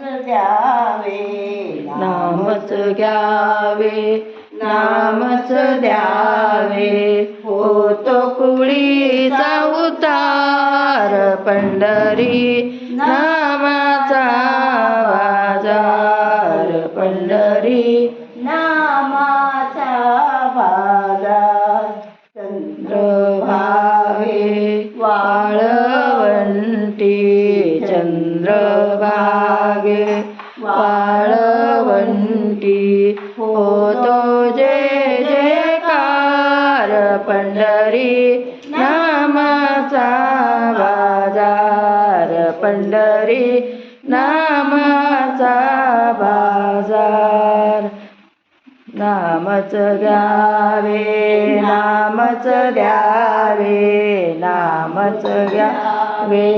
द्यावे, नामच घ्यावे, नामच द्यावे, होतो कुळीचा उतार, पंढरी नामाचा बाजार, पंढरी नामाचा बाजार. चंद्रभागे वाळवंटी, चंद्रभागे वाळवंटी, होतो जय जयकार, पंढरी नामाचा बाजार, पंढरी नामाचा बाजार. नामच घ्यावे, नामच द्यावे, नामच घ्यावे,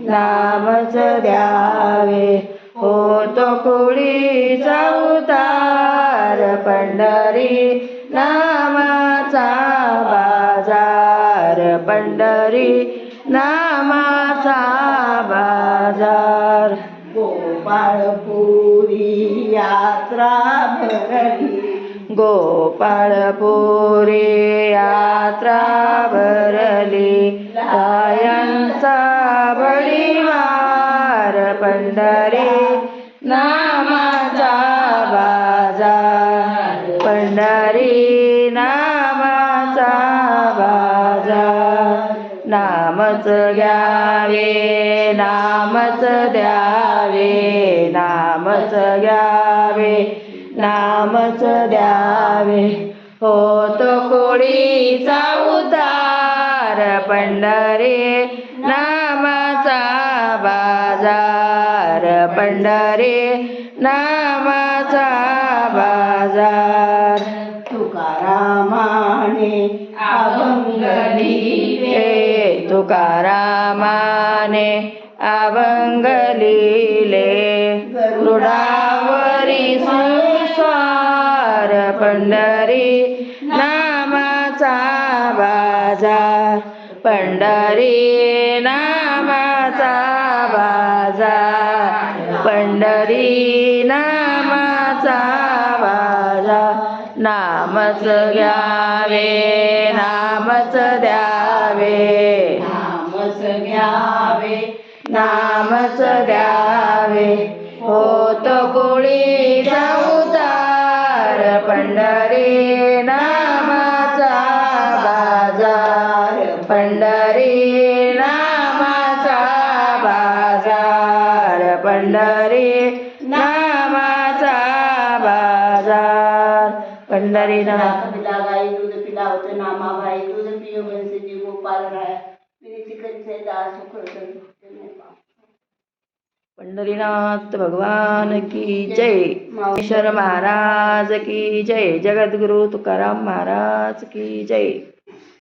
नामच द्यावे, होतो कुळीचा उतार, पंढरी नामाचा बाजार, पंढरी नामाचा बाजार. गोपाळपुरी यात्रा भरली, गोपाळपुरी यात्रा भरली, रायांचा बडीवार, पंढरी नामाचा बाजार, पंढरी नामाचा बाजार. नामच घ्यावे, नामच द्यावे, नामच घ्यावे, नामच द्यावे, होतो कुळीचा उतार, पंढरी नामाचा बाजार, पंढरी नामाचा बाजार. तुकारामाने अभंग लिहिले, तुकारामाने अभंग लिहिले, गरुडावरी संसार, पंढरी नामाचा बाजार, पंढरी नामाचा बाजार, पंढरी नामाचा बाजार. नामच घ्यावे, नामच द्यावे, नामच घ्यावे, नामच द्यावे, होतो कुळीचा उतार, पंढरी नामाचा बाजार, पंढरी नामाचा बाजार, पंढरी नामाचा बाजार. पंढरी पिला गाई दूध पिलावत नामा भाई, दूध पियो मनसे जी गोपाल राय, विनती करीत दास पंढरीनाथ भगवान की जय, ईश्वर महाराज की जय, जगद्गुरु तुकाराम महाराज की जय.